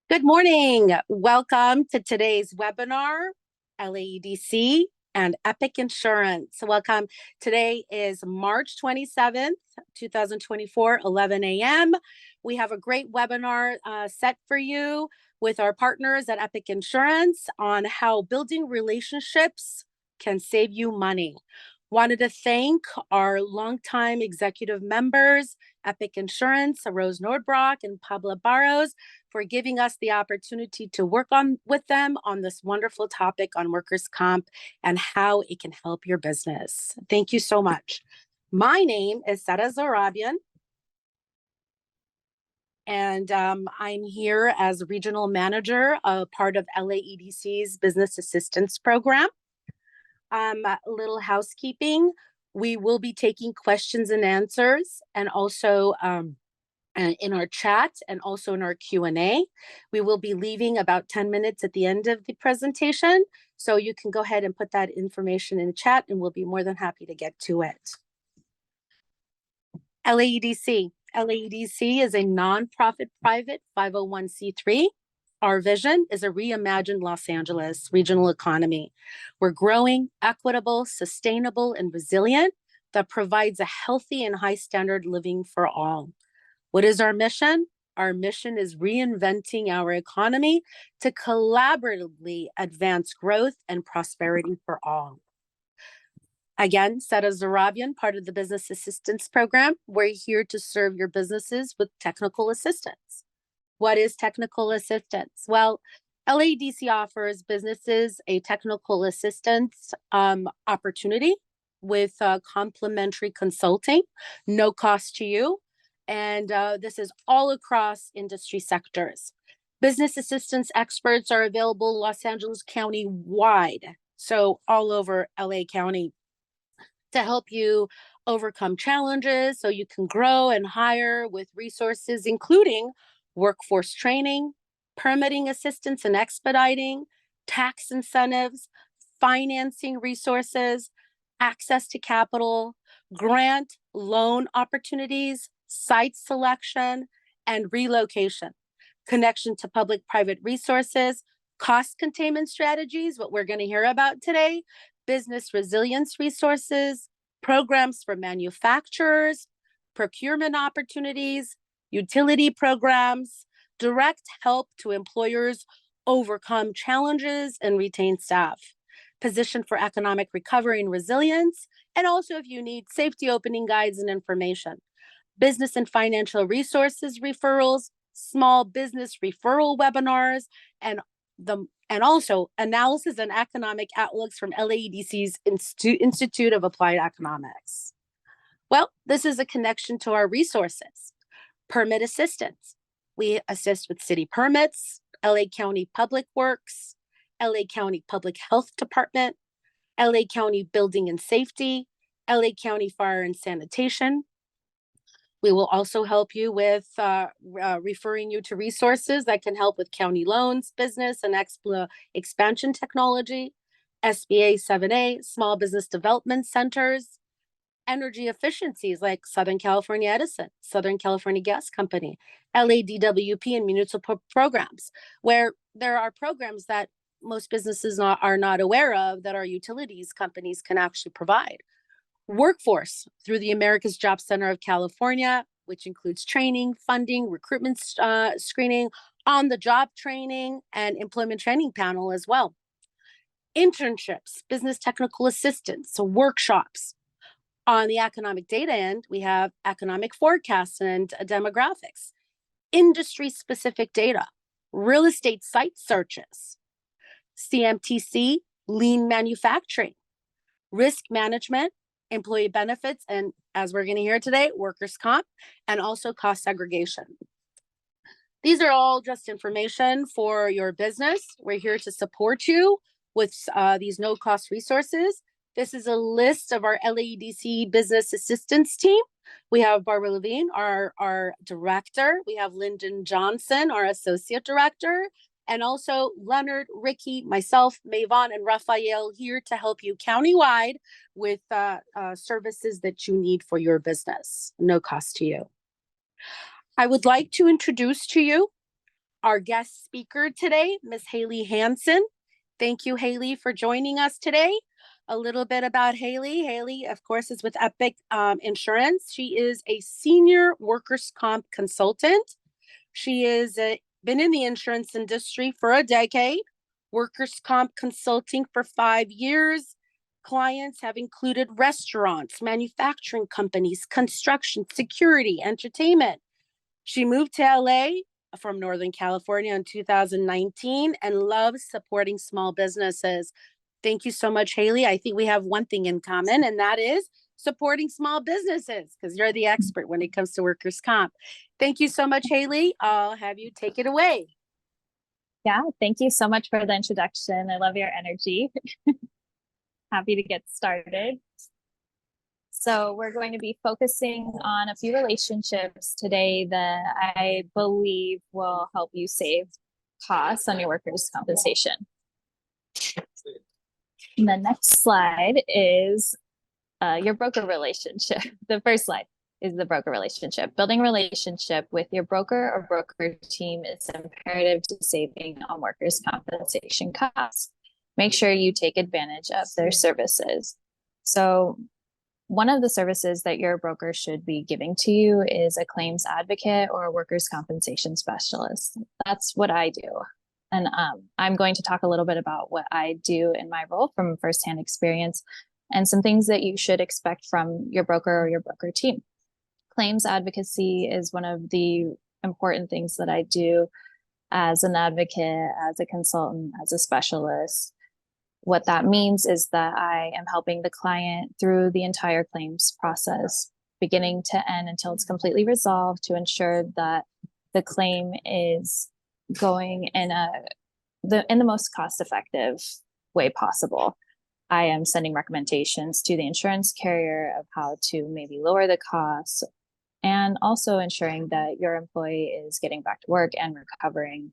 Good morning. Welcome to today's webinar, LAEDC and Epic Insurance. Welcome. Today is March 27th, 2024, 11 a.m. We have a great webinar set for you with our partners at Epic Insurance on how building relationships can save you money. Wanted to thank our longtime executive members, Epic Insurance, Rose Nordbrock and Pablo Barros, for giving us the opportunity to work with them on this wonderful topic on workers' comp and how it can help your business. Thank you so much. My name is Sara Zorabian, and I'm here as regional manager, part of LAEDC's Business Assistance Program. A little housekeeping. We will be taking questions and answers, and also in our chat and also in our Q&A. We will be leaving about 10 minutes at the end of the presentation, so you can go ahead and put that information in the chat and we'll be more than happy to get to it. LAEDC. LAEDC is a nonprofit private 501c3. Our vision is a reimagined Los Angeles regional economy. We're growing, equitable, sustainable, and resilient that provides a healthy and high standard living for all. What is our mission? Our mission is reinventing our economy to collaboratively advance growth and prosperity for all. Again, Sara Zorabian, part of the Business Assistance Program. We're here to serve your businesses with technical assistance. What is technical assistance? Well, LAEDC offers businesses a technical assistance opportunity with complimentary consulting, no cost to you. And this is all across industry sectors. Business assistance experts are available Los Angeles County wide, so all over LA County, to help you overcome challenges so you can grow and hire with resources, including workforce training, permitting assistance and expediting, tax incentives, financing resources, access to capital, grant loan opportunities, site selection, and relocation, connection to public-private resources, cost containment strategies, what we're going to hear about today, business resilience resources, programs for manufacturers, procurement opportunities, utility programs, direct help to employers overcome challenges and retain staff, position for economic recovery and resilience, and also if you need safety opening guides and information. Business and financial resources referrals, small business referral webinars, and also analysis and economic outlooks from LAEDC's Institute of Applied Economics. Well, this is a connection to our resources. Permit assistance. We assist with city permits, LA County Public Works, LA County Public Health Department, LA County Building and Safety, LA County Fire and Sanitation. We will also help you with referring you to resources that can help with county loans, business and expansion technology, SBA 7A, small business development centers, energy efficiencies like Southern California Edison, Southern California Gas Company, LADWP, and municipal programs, where there are programs that most businesses are not aware of that our utilities companies can actually provide. Workforce through the America's Job Center of California, which includes training, funding, recruitment screening, on-the-job training, and employment training panel as well. Internships, business technical assistance, so workshops. On the economic data end, we have economic forecasts and demographics, industry-specific data, real estate site searches, CMTC, lean manufacturing, risk management, employee benefits, and as we're going to hear today, workers' comp, and also cost segregation. These are all just information for your business. We're here to support you with these no-cost resources. This is a list of our LAEDC business assistance team. We have Barbara Levine, our director. We have Lyndon Johnson, our associate director. And also Leonard, Ricky, myself, Mayvon, and Raphael here to help you countywide with services that you need for your business, no cost to you. I would like to introduce to you our guest speaker today, Ms. Haley Hansen. Thank you, Haley, for joining us today. A little bit about Haley. Haley, of course, is with Epic Insurance. She is a senior workers' comp consultant. She is been in the insurance industry for a decade, workers' comp consulting for 5 years. Clients have included restaurants, manufacturing companies, construction, security, entertainment. She moved to LA from Northern California in 2019 and loves supporting small businesses. Thank you so much, Haley. I think we have one thing in common, and that is supporting small businesses, because you're the expert when it comes to workers' comp. Thank you so much, Haley. I'll have you take it away. Yeah, thank you so much for the introduction. I love your energy. Happy to get started. So we're going to be focusing on a few relationships today that I believe will help you save costs on your workers' compensation. And the next slide is your broker relationship. The first slide is the broker relationship. Building a relationship with your broker or broker team is imperative to saving on workers' compensation costs. Make sure you take advantage of their services. So one of the services that your broker should be giving to you is a claims advocate or a workers' compensation specialist. That's what I do. And I'm going to talk a little bit about what I do in my role from firsthand experience and some things that you should expect from your broker or your broker team. Claims advocacy is one of the important things that I do as an advocate, as a consultant, as a specialist. What that means is that I am helping the client through the entire claims process, beginning to end until it's completely resolved, to ensure that the claim is going in the most cost-effective way possible. I am sending recommendations to the insurance carrier of how to maybe lower the costs, and also ensuring that your employee is getting back to work and recovering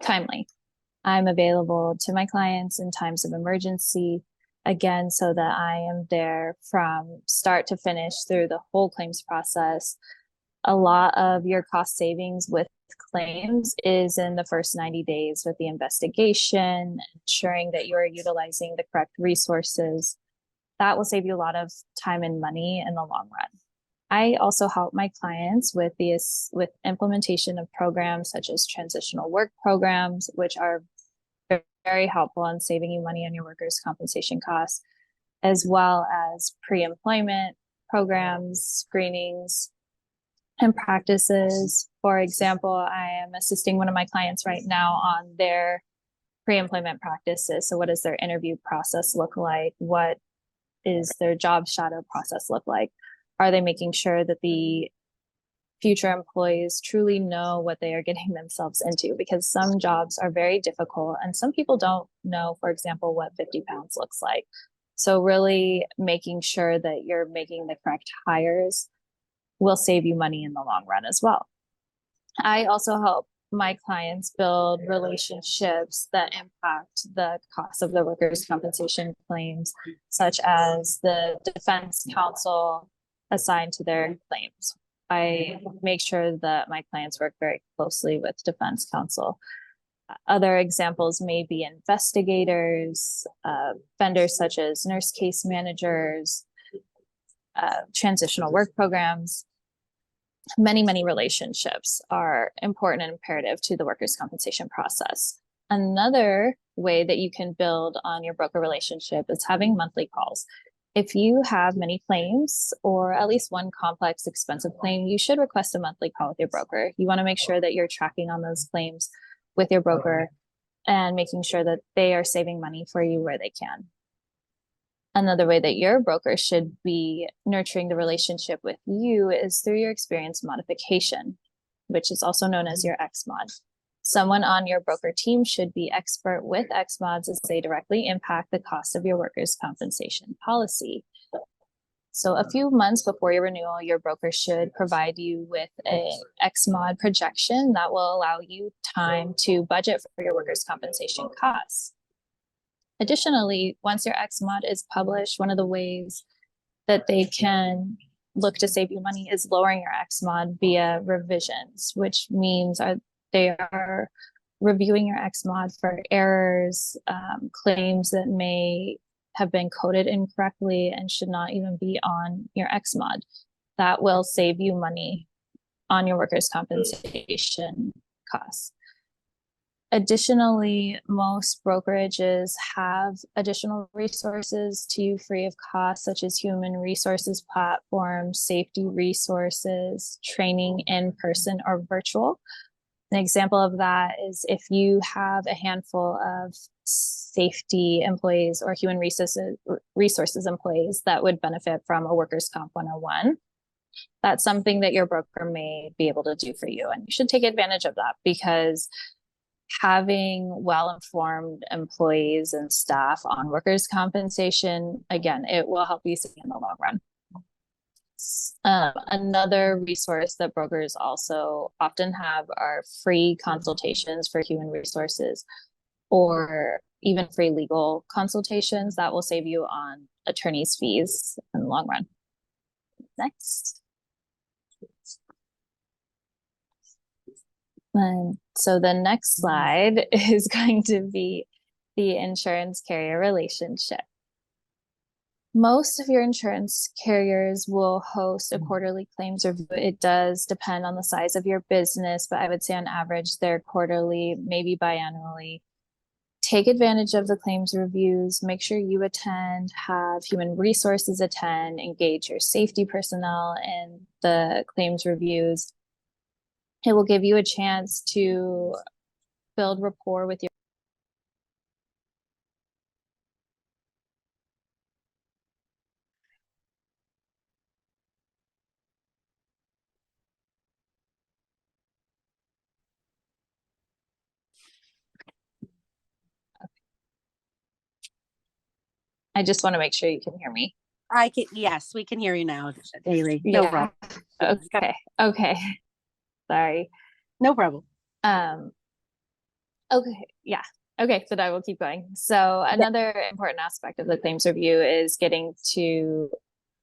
timely. I'm available to my clients in times of emergency, again, so that I am there from start to finish through the whole claims process. A lot of your cost savings with claims is in the first 90 days with the investigation, ensuring that you're utilizing the correct resources. That will save you a lot of time and money in the long run. I also help my clients with implementation of programs such as transitional work programs, which are very helpful in saving you money on your workers' compensation costs, as well as pre-employment programs, screenings, and practices. For example, I am assisting one of my clients right now on their pre-employment practices. So what does their interview process look like? What is their job shadow process look like? Are they making sure that the future employees truly know what they are getting themselves into? Because some jobs are very difficult and some people don't know, for example, what 50 pounds looks like. So really making sure that you're making the correct hires will save you money in the long run as well. I also help my clients build relationships that impact the cost of their workers' compensation claims, such as the defense counsel assigned to their claims. I make sure that my clients work very closely with defense counsel. Other examples may be investigators, vendors such as nurse case managers, transitional work programs. Many relationships are important and imperative to the workers' compensation process. Another way that you can build on your broker relationship is having monthly calls. If you have many claims or at least one complex, expensive claim, you should request a monthly call with your broker. You want to make sure that you're tracking on those claims with your broker and making sure that they are saving money for you where they can. Another way that your broker should be nurturing the relationship with you is through your experience modification, which is also known as your XMOD. Someone on your broker team should be expert with XMODs as they directly impact the cost of your workers' compensation policy. So a few months before your renewal, your broker should provide you with an XMOD projection that will allow you time to budget for your workers' compensation costs. Additionally, once your XMOD is published, one of the ways that they can look to save you money is lowering your XMOD via revisions, which means They are reviewing your XMOD for errors, claims that may have been coded incorrectly and should not even be on your XMOD. That will save you money on your workers' compensation costs. Additionally, most brokerages have additional resources to you free of cost, such as human resources platforms, safety resources, training in person or virtual. An example of that is if you have a handful of safety employees or human resources employees that would benefit from a workers' comp 101, that's something that your broker may be able to do for you. And you should take advantage of that, because having well-informed employees and staff on workers' compensation, again, it will help you save in the long run. Another resource that brokers also often have are free consultations for human resources, or even free legal consultations that will save you on attorney's fees in the long run. Next. And so the next slide is going to be the insurance carrier relationship. Most of your insurance carriers will host a quarterly claims review. It does depend on the size of your business, but I would say on average, they're quarterly, maybe biannually. Take advantage of the claims reviews, make sure you attend, have human resources attend, engage your safety personnel in the claims reviews. It will give you a chance to build rapport with your I just want to make sure you can hear me. I can, yes, we can hear you now, Haley. No problem. Okay. Sorry. No problem. Okay. Yeah. Okay. So I will keep going. So another important aspect of the claims review is getting to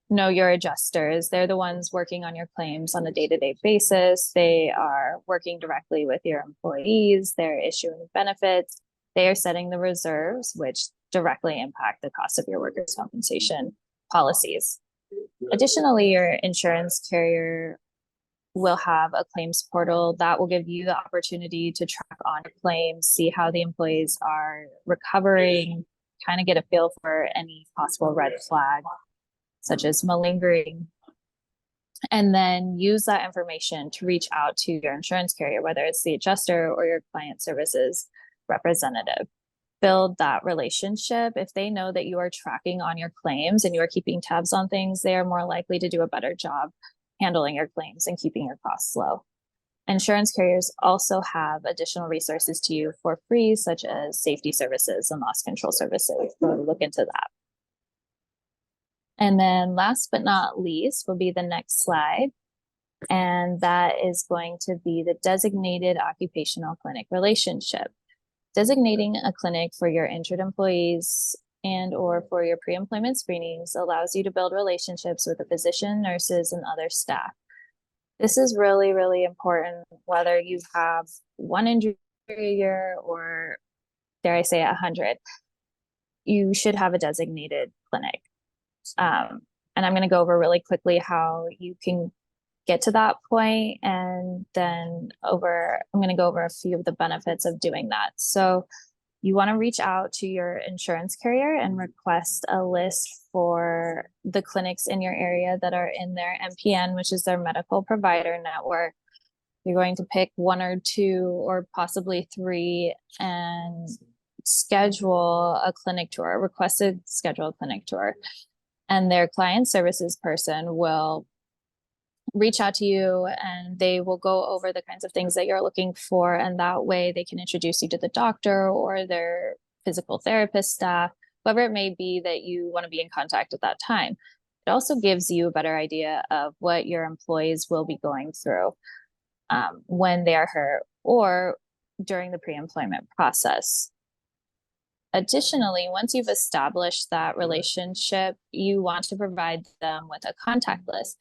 know your adjusters. They're the ones working on your claims on a day-to-day basis. They are working directly with your employees. They're issuing benefits. They are setting the reserves, which directly impact the cost of your workers' compensation policies. Additionally, your insurance carrier will have a claims portal that will give you the opportunity to track on your claims, see how the employees are recovering, kind of get a feel for any possible red flag, such as malingering, and then use that information to reach out to your insurance carrier, whether it's the adjuster or your client services representative. Build that relationship. If they know that you are tracking on your claims and you are keeping tabs on things, they are more likely to do a better job handling your claims and keeping your costs low. Insurance carriers also have additional resources to you for free, such as safety services and loss control services. So look into that. And then last but not least will be the next slide. And that is going to be the designated occupational clinic relationship. Designating a clinic for your injured employees and or for your pre-employment screenings allows you to build relationships with the physician, nurses, and other staff. This is really, really important, whether you have one injury a year or, dare I say, 100. You should have a designated clinic. And I'm going to go over really quickly how you can get to that point, and then I'm going to go over a few of the benefits of doing that. So you want to reach out to your insurance carrier and request a list for the clinics in your area that are in their MPN, which is their medical provider network. You're going to pick one or two or possibly three and schedule a clinic tour, requested schedule a clinic tour. And their client services person will reach out to you and they will go over the kinds of things that you're looking for. And that way they can introduce you to the doctor or their physical therapist staff, whoever it may be that you want to be in contact at that time. It also gives you a better idea of what your employees will be going through when they are hurt or during the pre-employment process. Additionally, once you've established that relationship, you want to provide them with a contact list.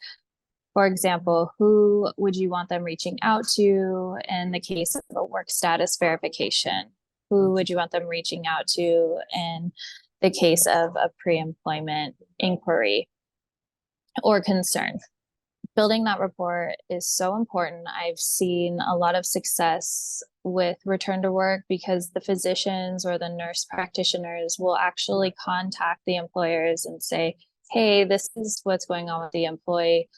For example, who would you want them reaching out to in the case of a work status verification? Who would you want them reaching out to in the case of a pre-employment inquiry or concern? Building that rapport is so important. I've seen a lot of success with return to work because the physicians or the nurse practitioners will actually contact the employers and say, hey, this is what's going on with the employee.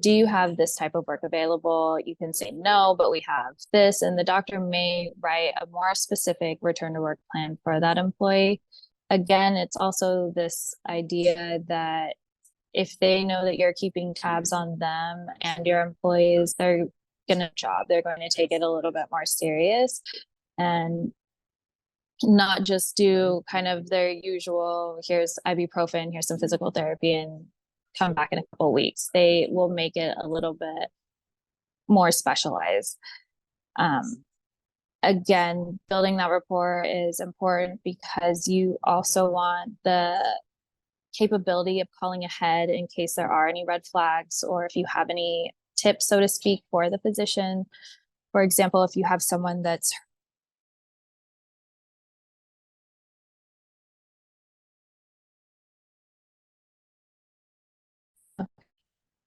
Do you have this type of work available? You can say no, but we have this. And the doctor may write a more specific return to work plan for that employee. Again, it's also this idea that if they know that you're keeping tabs on them and your employees, they're going to take it a little bit more serious and not just do kind of their usual, here's ibuprofen, here's some physical therapy, and come back in a couple of weeks. They will make it a little bit more specialized. Again, building that rapport is important because you also want the capability of calling ahead in case there are any red flags or if you have any tips, so to speak, for the physician. For example, if you have someone that's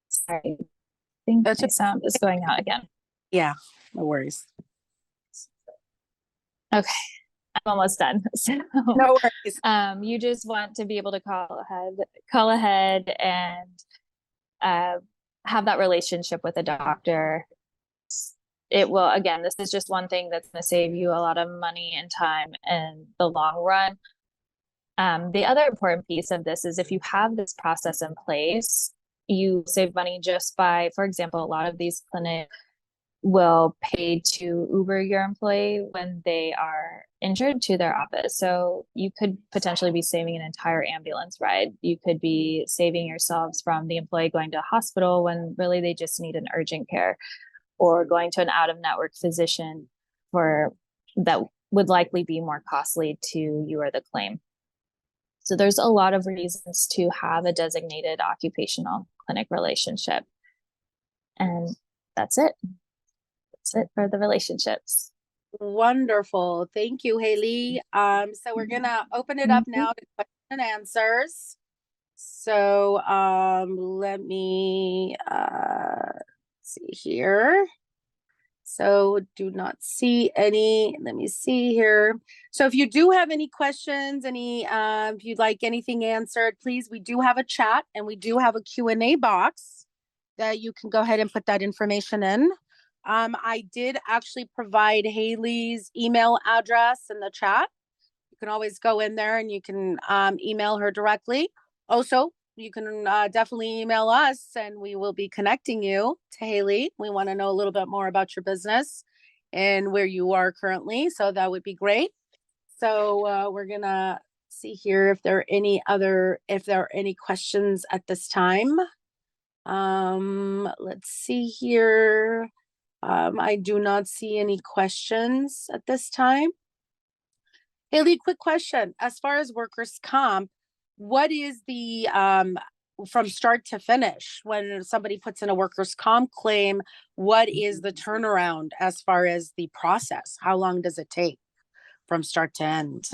sorry, I think That's my sound is going out again. Yeah, no worries. Okay, I'm almost done. So No worries. you just want to be able to call ahead and have that relationship with a doctor. It will, again, this is just one thing that's going to save you a lot of money and time in the long run. The other important piece of this is if you have this process in place, you save money just by, for example, a lot of these clinics will pay to Uber your employee when they are injured to their office. So you could potentially be saving an entire ambulance ride. You could be saving yourselves from the employee going to a hospital when really they just need an urgent care, or going to an out-of-network physician for that would likely be more costly to you or the claim. So there's a lot of reasons to have a designated occupational clinic relationship. And that's it. That's it for the relationships. Wonderful. Thank you, Haley. So we're gonna open it up now to question and answers. So let me see here. So do not see any. Let me see here. So if you do have any questions, if you'd like anything answered, please, we do have a chat and we do have a Q&A box that you can go ahead and put that information in. I did actually provide Haley's email address in the chat. You can always go in there and you can email her directly. Also, you can definitely email us and we will be connecting you to Haley. We want to know a little bit more about your business and where you are currently. So that would be great. So we're going to see here if there are any questions at this time. Let's see here. I do not see any questions at this time. Haley, quick question. As far as workers' comp, what is the from start to finish when somebody puts in a workers' comp claim? What is the turnaround as far as the process? How long does it take from start to end?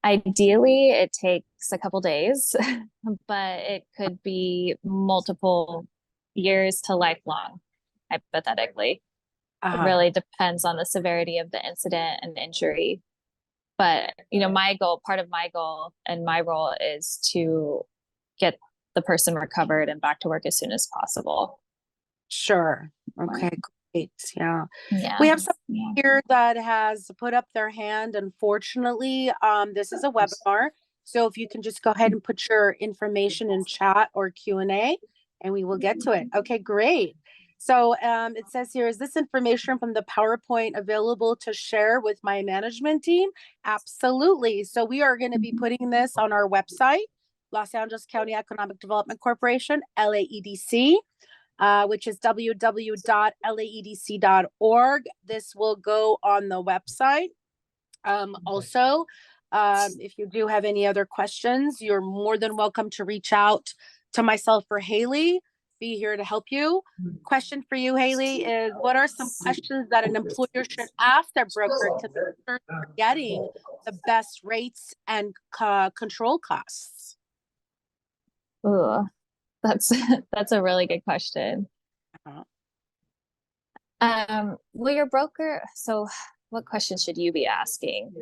Ideally, it takes a couple days, but it could be multiple years to lifelong, hypothetically. It really depends on the severity of the incident and injury. But, part of my goal and my role is to get the person recovered and back to work as soon as possible. Sure. Okay, great. Yeah. Yeah. We have someone here that has put up their hand. Unfortunately, this is a webinar. So if you can just go ahead and put your information in chat or Q&A and we will get to it. Okay, great. So it says here, is this information from the PowerPoint available to share with my management team? Absolutely. So we are going to be putting this on our website, Los Angeles County Economic Development Corporation, LAEDC, which is www.laedc.org. This will go on the website. Also, if you do have any other questions, you're more than welcome to reach out to myself or Haley. be here to help you. Question for you, Haley, is what are some questions that an employer should ask their broker to make sure they're getting the best rates and control costs? Ooh, that's that's a really good question. Uh-huh. Well, your broker, so what questions should you be asking?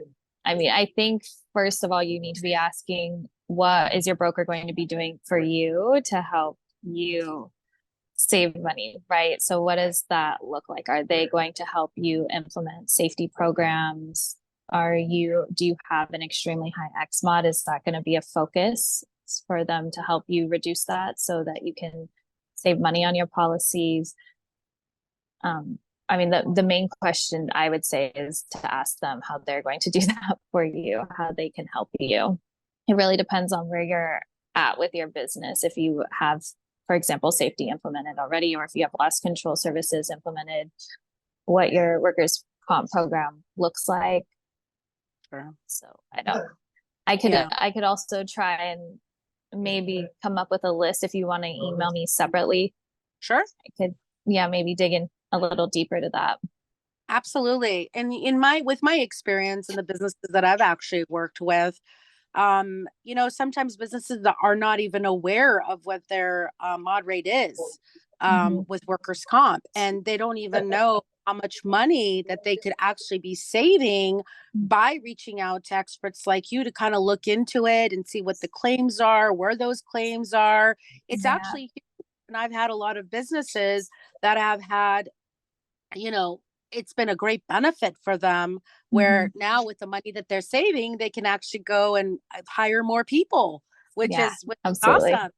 I mean, I think first of all, you need to be asking what is your broker going to be doing for you to help you save money, right? So what does that look like? Are they going to help you implement safety programs? Do you have an extremely high X mod? Is that going to be a focus for them to help you reduce that so that you can save money on your policies? I mean, the main question I would say is to ask them how they're going to do that for you, how they can help you. It really depends on where you're at with your business. If you have, for example, safety implemented already, or if you have loss control services implemented, what your workers' comp program looks like. Sure. So I could also try and maybe come up with a list if you want to email me separately. Sure. I could, maybe dig in a little deeper to that. Absolutely. And with my experience in the businesses that I've actually worked with, sometimes businesses that are not even aware of what their mod rate is with workers' comp, and they don't even know how much money that they could actually be saving by reaching out to experts like you to kind of look into it and see what the claims are, where those claims are. It's actually huge. And I've had a lot of businesses that have had, it's been a great benefit for them where now with the money that they're saving, they can actually go and hire more people, which is absolutely awesome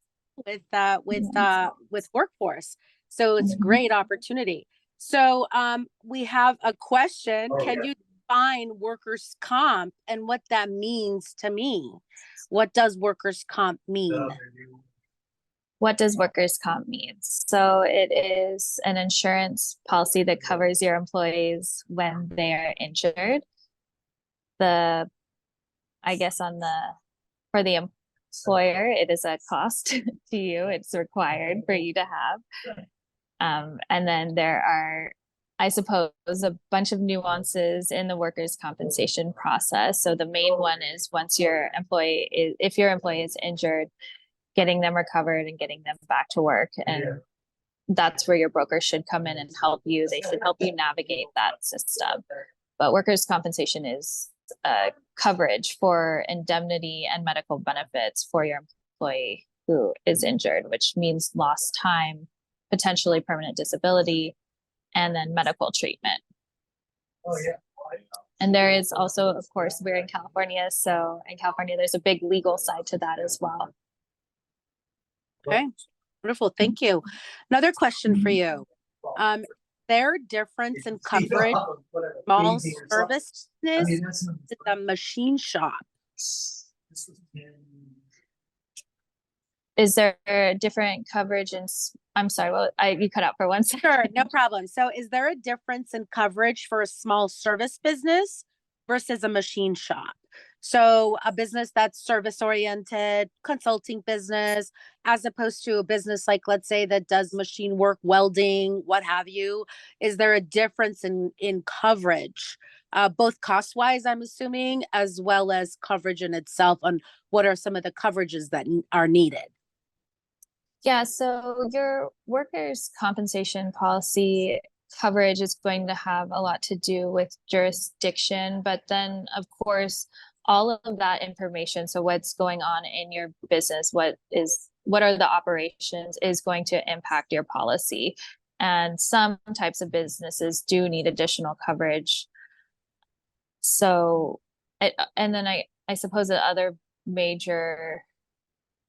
with workforce. So it's a great opportunity. So we have a question. Can you define workers' comp and what that means to me? What does workers' comp mean? What does workers' comp mean? So it is an insurance policy that covers your employees when they are injured. I guess for the employer, it is a cost to you. It's required for you to have. And then there are, I suppose, a bunch of nuances in the workers' compensation process. So the main one is if your employee is injured, getting them recovered and getting them back to work. And that's where your broker should come in and help you. They should help you navigate that system. But workers' compensation is coverage for indemnity and medical benefits for your employee who is injured, which means lost time, potentially permanent disability, and then medical treatment. Oh, yeah. And there is also, of course, we're in California. So in California, there's a big legal side to that as well. Okay, wonderful. Thank you. Another question for you. Their difference in coverage, small service business, is a machine shop. Is there a different coverage I'm sorry, you cut out for 1 second. Sure, no problem. So is there a difference in coverage for a small service business versus a machine shop? So a business that's service oriented, consulting business, as opposed to a business like, let's say, that does machine work, welding, what have you. Is there a difference in coverage, both cost wise, I'm assuming, as well as coverage in itself, on what are some of the coverages that are needed? Yeah, so your workers' compensation policy coverage is going to have a lot to do with jurisdiction, but then, of course, all of that information, so what's going on in your business, what are the operations, is going to impact your policy. And some types of businesses do need additional coverage. So, and then I suppose the other major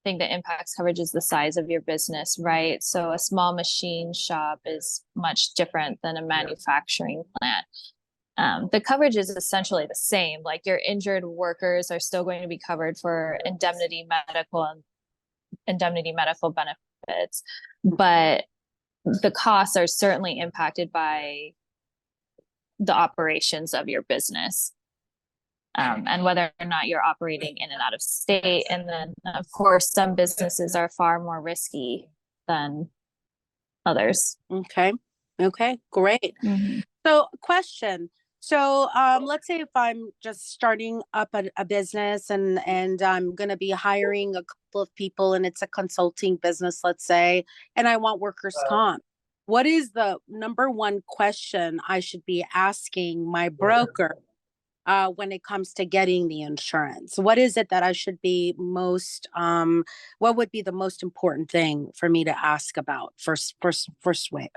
thing that impacts coverage is the size of your business, right? So a small machine shop is much different than a manufacturing plant. The coverage is essentially the same. Like your injured workers are still going to be covered for indemnity medical benefits, but the costs are certainly impacted by the operations of your business. And whether or not you're operating in and out of state. And then, of course, some businesses are far more risky than others. Okay. Okay, great. Mhm. So, question. So, let's say if I'm just starting up a business and I'm going to be hiring a couple of people and it's a consulting business, let's say, and I want workers' comp. What is the number one question I should be asking my broker when it comes to getting the insurance? What is it that I should be what would be the most important thing for me to ask about firstly?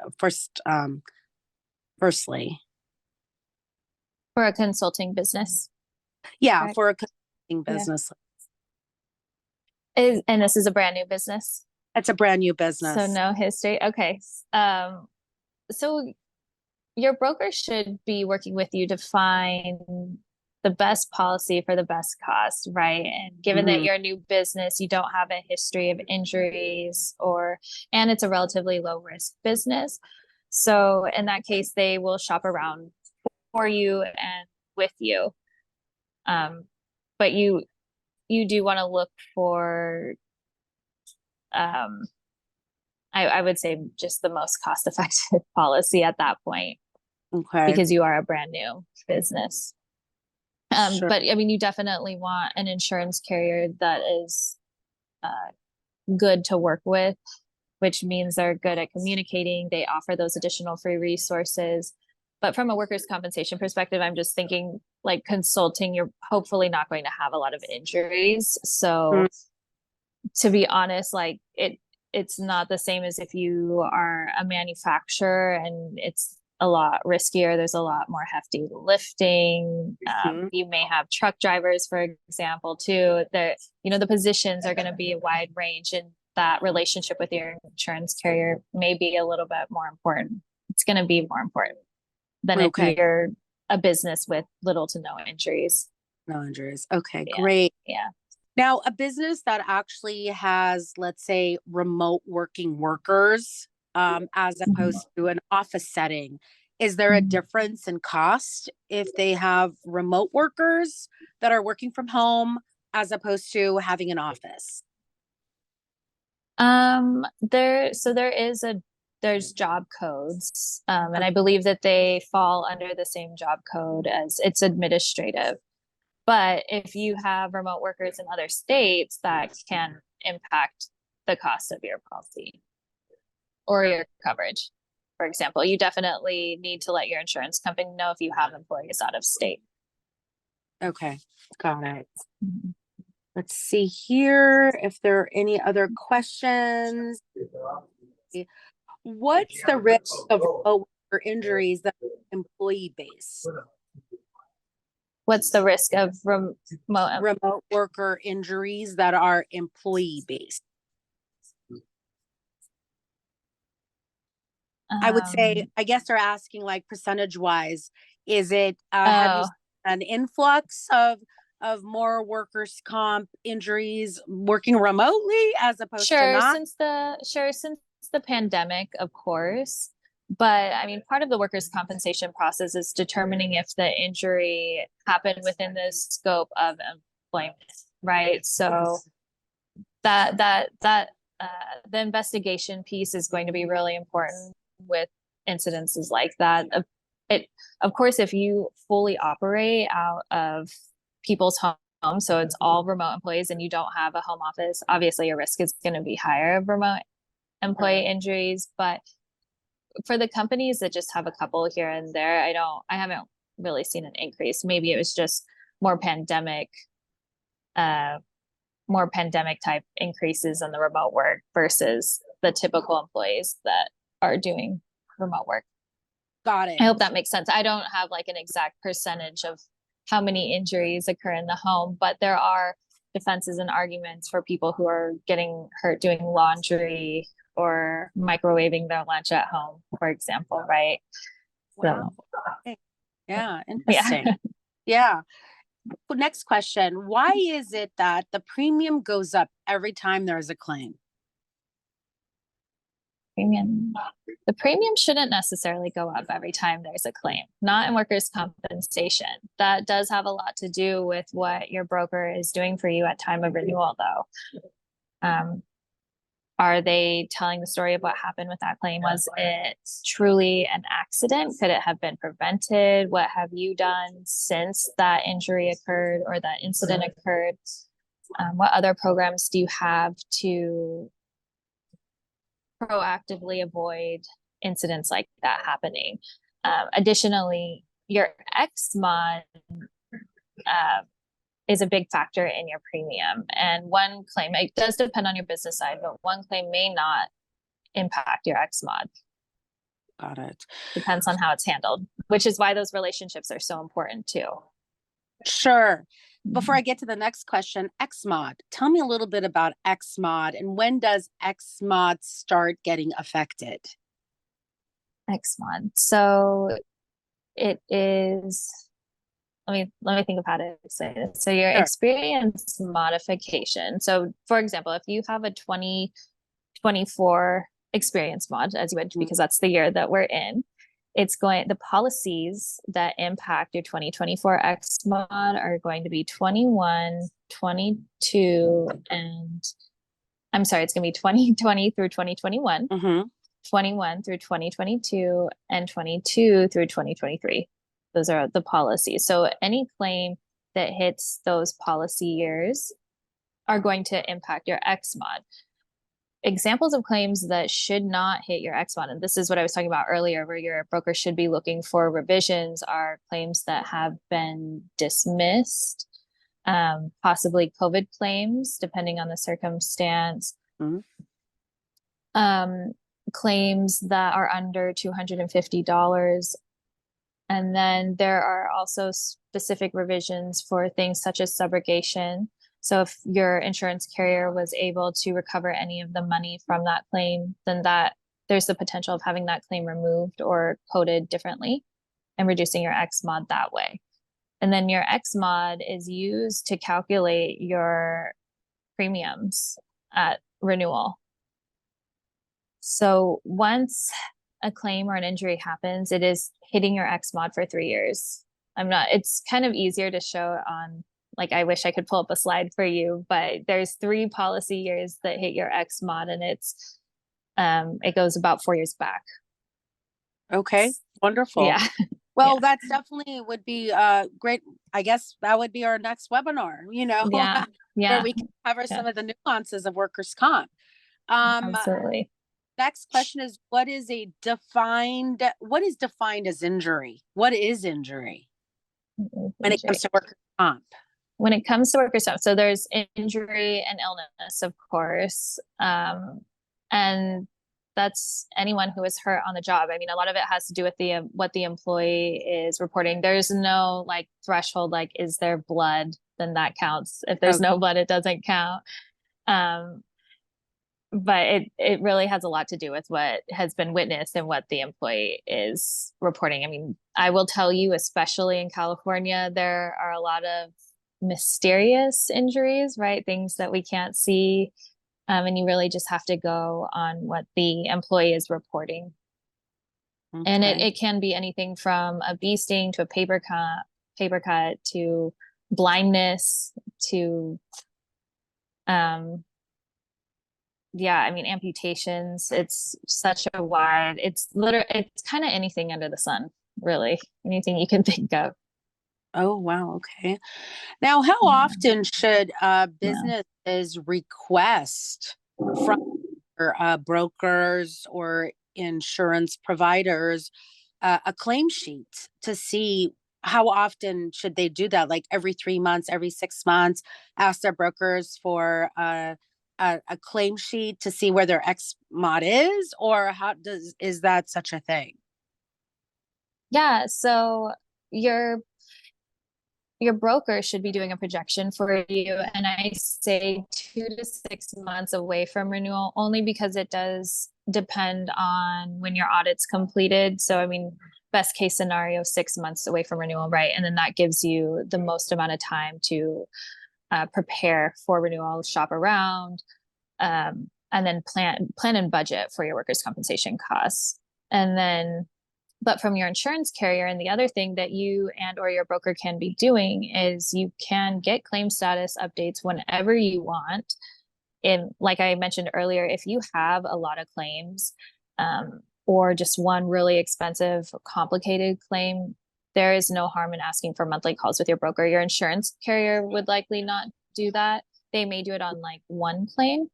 For a consulting business, Yeah, correct? for a consulting Yeah. business. And this is a brand new business, It's a brand new so business. no history. Okay. So your broker should be working with you to find the best policy for the best cost, right? And given that Hmm. you're a new business, you don't have a history of injuries and it's a relatively low risk business. So in that case, they will shop around for you and with you. Um, but you do want to look for um, I would say just the most cost effective policy at that point Okay. because you are a brand new business. Sure. But I mean, you definitely want an insurance carrier that is uh, good to work with, which means they're good at communicating. They offer those additional free resources. But from a workers' compensation perspective, I'm just thinking like consulting, you're hopefully not going to have a lot of injuries. So Mm, to be honest, like it's not the same as if you are a manufacturer and it's a lot riskier. There's a lot more hefty lifting. mhm. You may have truck drivers, for example, too. The positions are going to be a wide range, and that relationship with your insurance carrier may be a little bit more important. It's going to be more important than if Okay. you're a business with little to no injuries. No injuries. Okay, Yeah. great. Yeah. Now, a business that actually has, let's say, remote working workers, as Mhm. opposed to an office setting, is there a Mhm. difference in cost if they have remote workers that are working from home as opposed to having an office? There's job codes, and I believe that they fall under the same job code as it's administrative. But if you have remote workers in other states, that can impact the cost of your policy or your coverage. For example, you definitely need to let your insurance company know if you have employees out of state. Okay, got it. Mhm. Let's see here if there are any other questions. What's the risk of remote worker injuries that are employee based? What's the risk of remote? Remote worker injuries that are employee based. I would say, Um, I guess they're asking like percentage wise, is it, have you oh, seen an influx of more workers' comp injuries working remotely as opposed to Sure, not? since the pandemic, of course. But I mean, part of the workers' compensation process is determining if the injury happened within the scope of employment, right? So that uh, the investigation piece is going to be really important with incidences like that. It, of course, if you fully operate out of people's homes, so it's all remote employees and you don't have a home office, obviously your risk is going to be higher of remote employee injuries. But for the companies that just have a couple here and there, I haven't really seen an increase. Maybe it was just more pandemic uh more pandemic type increases in the remote work versus the typical employees that are doing remote work. Got I it. hope that makes sense. I don't have like an exact percentage of how many injuries occur in the home, but there are defenses and arguments for people who are getting hurt doing laundry or microwaving their lunch at home, for example, right? Wow. So, Okay. Yeah, yeah. interesting. Yeah. Next question. Why is it that the premium goes up every time there's a claim? Premium. The premium shouldn't necessarily go up every time there's a claim, not in workers' compensation. That does have a lot to do with what your broker is doing for you at time of renewal, though. Um, Are they telling the story of what happened with that claim? Was it truly an accident? Could it have been prevented? What have you done since that injury occurred or that incident occurred? What other programs do you have to proactively avoid incidents like that happening? Additionally, your X mod is a big factor in your premium. And one claim, it does depend on your business side, but one claim may not impact your X mod. Got it. Depends on how it's handled, which is why those relationships are so important too. Sure. Before I get to the next question, XMod. Tell me a little bit about XMod and when does XMod start getting affected? XMod. So it is, let me think of how to say this. So your Sure. experience modification. So for example, if you have a 2024 experience mod, as you mentioned, because that's the year that we're in, the policies that impact your 2024 X mod are going to be 21, 22, and I'm sorry, it's going to be 2020 through 2021, 21 through 2022, and 22 through 2023. Those are the policies. So any claim that hits those policy years are going to impact your X mod. Examples of claims that should not hit your X mod, and this is what I was talking about earlier, where your broker should be looking for revisions, are claims that have been dismissed, possibly COVID claims, depending on the circumstance. Claims that are under $250. And then there are also specific revisions for things such as subrogation. So if your insurance carrier was able to recover any of the money from that claim, then there's the potential of having that claim removed or coded differently and reducing your X mod that way. And then your X mod is used to calculate your premiums at renewal. So once a claim or an injury happens, it is hitting your X mod for 3 years. It's kind of easier to show on, like, I wish I could pull up a slide for you, but there's 3 policy years that hit your X mod, and it goes about 4 years back. Okay, wonderful. Yeah. Well, Yeah. that's definitely would be great. I guess that would be our next webinar, Yeah. where we can cover some of the nuances of workers' comp. Absolutely. Next question is what is defined as injury? What is injury when it comes to workers' comp? When it comes to workers' comp, so there's injury and illness, of course. And that's anyone who is hurt on the job. I mean, a lot of it has to do with what the employee is reporting. There's no like threshold, like, is there blood? Then that counts. If there's no blood, it doesn't count. But it really has a lot to do with what has been witnessed and what the employee is reporting. I mean, I will tell you, especially in California, there are a lot of mysterious injuries, right? Things that we can't see. And you really just have to go on what the employee is reporting. Okay. And it can be anything from a bee sting to a paper cut to blindness to amputations. It's such a wide, it's kind of anything under the sun, really. Anything you can think of. Oh, wow. Okay. Now, how often should businesses request from brokers or insurance providers a claim sheet to see how often should they do that? Like every 3 months, every 6 months, ask their brokers for a claim sheet to see where their X mod is, or is that such a thing? Yeah. So your broker should be doing a projection for you. And I say 2 to 6 months away from renewal, only because it does depend on when your audit's completed. So, I mean, best case scenario, 6 months away from renewal, right? And then that gives you the most amount of time to prepare for renewal, shop around, and then plan and budget for your workers' compensation costs. And then, but from your insurance carrier, and the other thing that you and or your broker can be doing is you can get claim status updates whenever you want. like I mentioned earlier, if you have a lot of claims, or just one really expensive, complicated claim, there is no harm in asking for monthly calls with your broker. Your insurance carrier would likely not do that. They may do it on like one claim,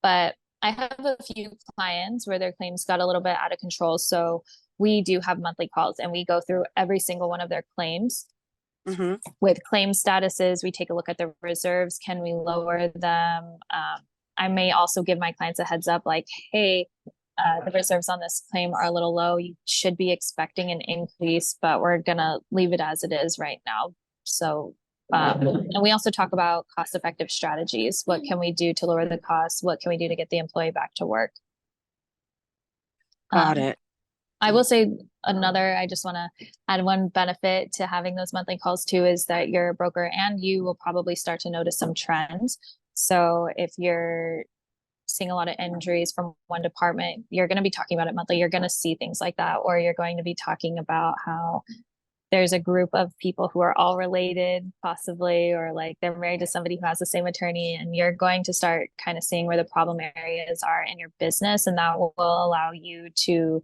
but I have a few clients where their claims got a little bit out of control. So we do have monthly calls and we go through every single one of their claims. Mm-hmm. With claim statuses, we take a look at the reserves. Can we lower them? I may also give my clients a heads up like, hey, the reserves on this claim are a little low. You should be expecting an increase, but we're going to leave it as it is right now. So, and we also talk about cost effective strategies. What can we do to lower the cost? What can we do to get the employee back to work? Got it. I will say I just want to add one benefit to having those monthly calls too, is that your broker and you will probably start to notice some trends. So if you're seeing a lot of injuries from one department, you're going to be talking about it monthly. You're going to see things like that, or you're going to be talking about how there's a group of people who are all related, possibly, or like they're married to somebody who has the same attorney, and you're going to start kind of seeing where the problem areas are in your business, and that will allow you to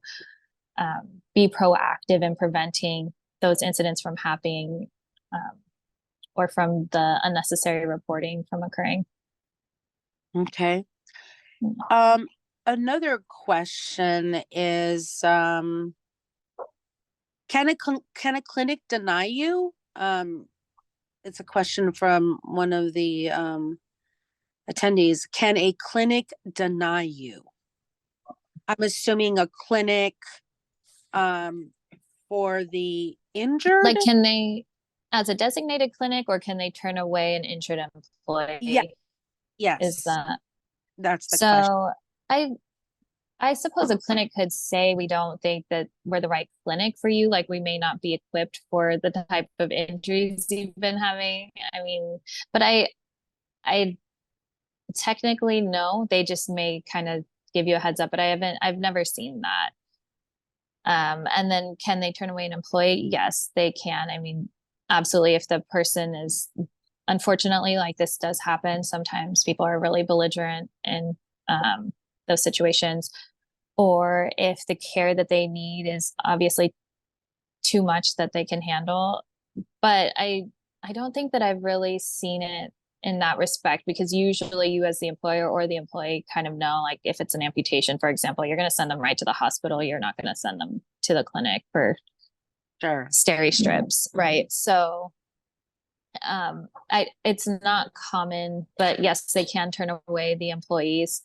be proactive in preventing those incidents from happening, or from the unnecessary reporting from occurring. Okay. Another question is, can a clinic deny you? It's a question from one of the attendees. Can a clinic deny you? I'm assuming a clinic for the injured. Like, can they, as a designated clinic, or can they turn away an injured employee? Yeah. Yes. Is that that's the question? So I suppose a clinic could say, we don't think that we're the right clinic for you. Like, we may not be equipped for the type of injuries you've been having. I mean, but I technically no, they just may kind of give you a heads up, but I've never seen that. And then can they turn away an employee? Yes, they can. I mean, absolutely. If the person is, unfortunately, like this does happen, sometimes people are really belligerent in those situations, or if the care that they need is obviously too much that they can handle. But I don't think that I've really seen it in that respect, because usually you as the employer or the employee kind of know, like if it's an amputation, for example, you're going to send them right to the hospital. You're not going to send them to the clinic for steri strips, right? So it's not common, but yes, they can turn away the employees.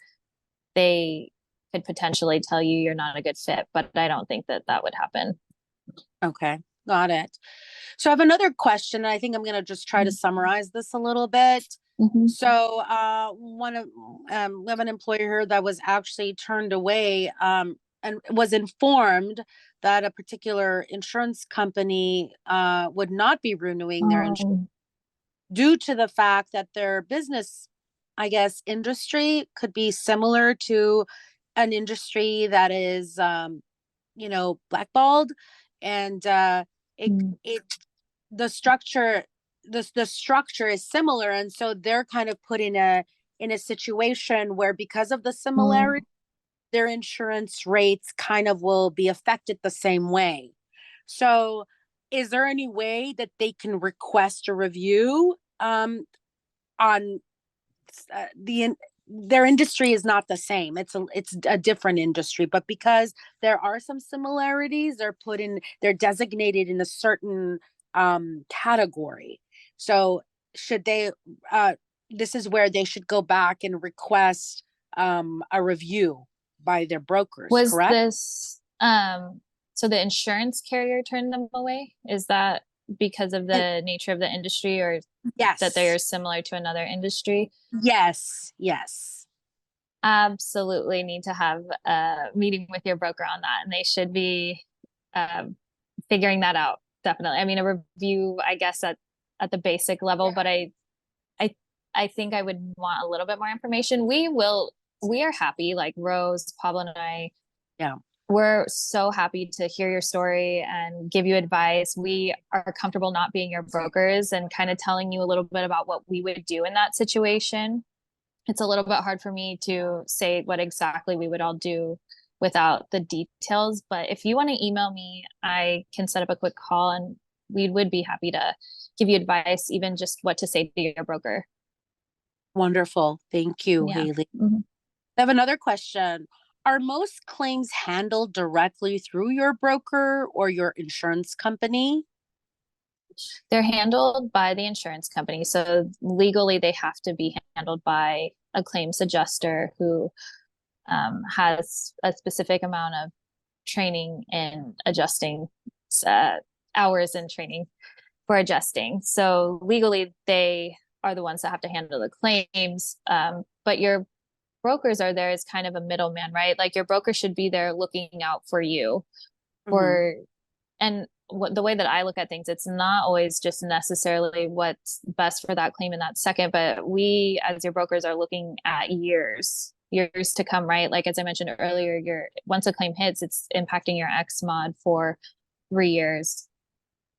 They could potentially tell you you're not a good fit, but I don't think that that would happen. Okay, got it. So I have another question. I think I'm going to just try to summarize this a little bit. Mm-hmm. So we have an employer here that was actually turned away and was informed that a particular insurance company would not be renewing their insurance due to the fact that their business, I guess, industry could be similar to an industry that is, blackballed, and the structure is similar, and so they're kind of put in a situation where, because of the similarity, their insurance rates kind of will be affected the same way. So is there any way that they can request a review on their industry is not the same. It's a different industry, but because there are some similarities, they're designated in a certain category. So should they this is where they should go back and request a review by their brokers, correct? This so the insurance carrier turned them away? Is that because of the nature of the industry, or yes, that they are similar to another industry? Yes. Absolutely need to have a meeting with your broker on that, and they should be figuring that out. Definitely. I mean, a review, I guess, at the basic level, but I think I would want a little bit more information. We are happy, like Rose, Pablo, and I. Yeah. We're so happy to hear your story and give you advice. We are comfortable not being your brokers and kind of telling you a little bit about what we would do in that situation. it's a little bit hard for me to say what exactly we would all do without the details. But if you want to email me, I can set up a quick call and we would be happy to give you advice, even just what to say to your broker. Wonderful. Thank you, Yeah. Haley. Mhm. I have another question. Are most claims handled directly through your broker or your insurance company? They're handled by the insurance company. So legally, they have to be handled by a claims adjuster who has a specific amount of training in adjusting uh, hours and training for adjusting. So legally, they are the ones that have to handle the claims. But your brokers are there as kind of a middleman, right? Like your broker should be there looking out for you Mhm. for, and what the way that I look at things, it's not always just necessarily what's best for that claim in that second, but we as your brokers are looking at years to come, right? Like as I mentioned earlier, your once a claim hits, it's impacting your X mod for 3 years.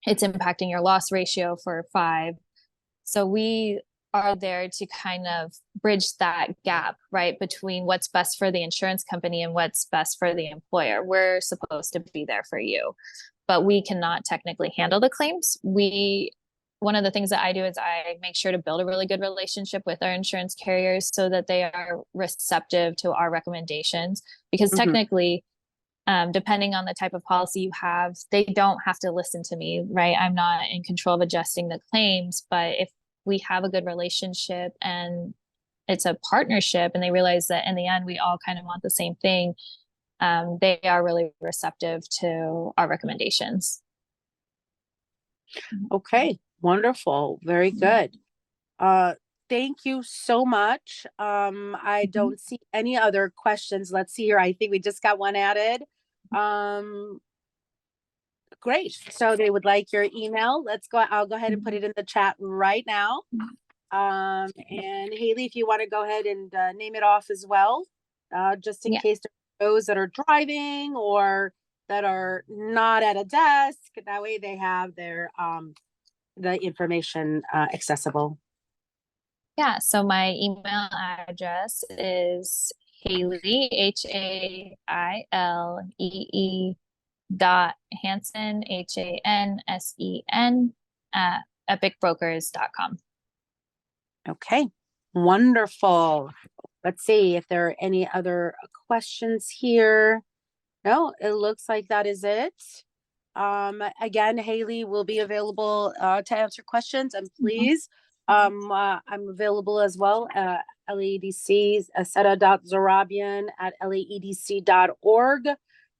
It's impacting your loss ratio for 5. So we are there to kind of bridge that gap, right, between what's best for the insurance company and what's best for the employer. We're supposed to be there for you, but we cannot technically handle the claims. One of the things that I do is I make sure to build a really good relationship with our insurance carriers so that they are receptive to our recommendations because Mhm. technically depending on the type of policy you have, they don't have to listen to me, right? I'm not in control of adjusting the claims, but if we have a good relationship and it's a partnership and they realize that in the end we all kind of want the same thing, they are really receptive to our recommendations. Okay, wonderful. Very good. Uh, thank you so much. I Mhm. don't see any other questions. Let's see here. I think we just got one added. Um, great. So they would like your email. I'll go ahead and put it in the chat right now. And Haley, if you want to go ahead and name it off as well, just in Yeah. case there are those that are driving or that are not at a desk. That way they have their the information accessible. Yeah. So my email address is Hailey, HAILEE dot Hansen, HANSEN at epicbrokers.com. Okay, wonderful. Let's see if there are any other questions here. No, it looks like that is it. Again, Haley will be available to answer questions, and Mhm. please, I'm available as well. LAEDC, Zarabian at laedc.org.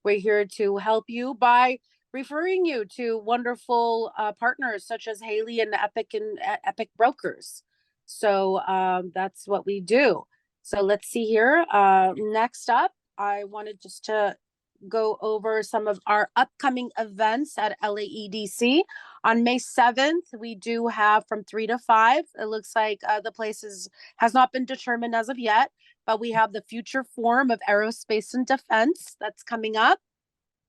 We're here to help you by referring you to wonderful partners such as Haley and Epic Brokers. So that's what we do. So let's see here. Next up, I wanted just to go over some of our upcoming events at LAEDC. On May 7th, we do have from 3 to 5. It looks like the place has not been determined as of yet, but we have the Future Forum of Aerospace and Defense that's coming up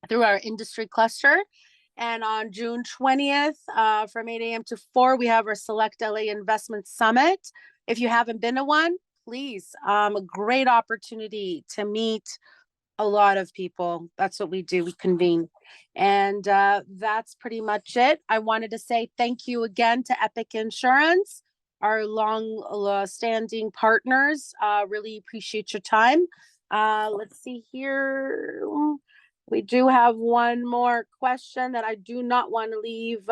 through our industry cluster. And on June 20th, from 8 a.m. to 4, we have our Select LA Investment Summit. If you haven't been to one, please, a great opportunity to meet a lot of people. That's what we do. We convene. And that's pretty much it. I wanted to say thank you again to Epic Insurance, our long standing partners. Really appreciate your time. Let's see here. We do have one more question that I do not want to leave.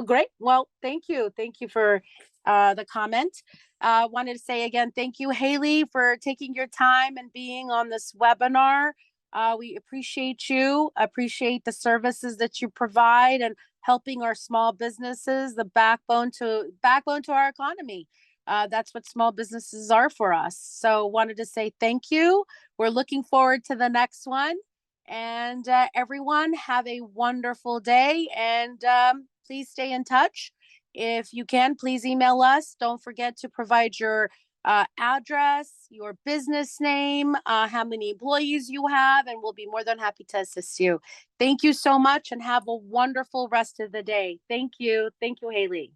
Great. Well, thank you. Thank you for the comment. Wanted to say again, thank you, Haley, for taking your time and being on this webinar. We appreciate you, appreciate the services that you provide and helping our small businesses, the backbone to our economy. That's what small businesses are for us. So wanted to say thank you. We're looking forward to the next one. And everyone have a wonderful day and please stay in touch. If you can, please email us. Don't forget to provide your address, your business name, how many employees you have, and we'll be more than happy to assist you. Thank you so much and have a wonderful rest of the day. Thank you. Thank you, Haley.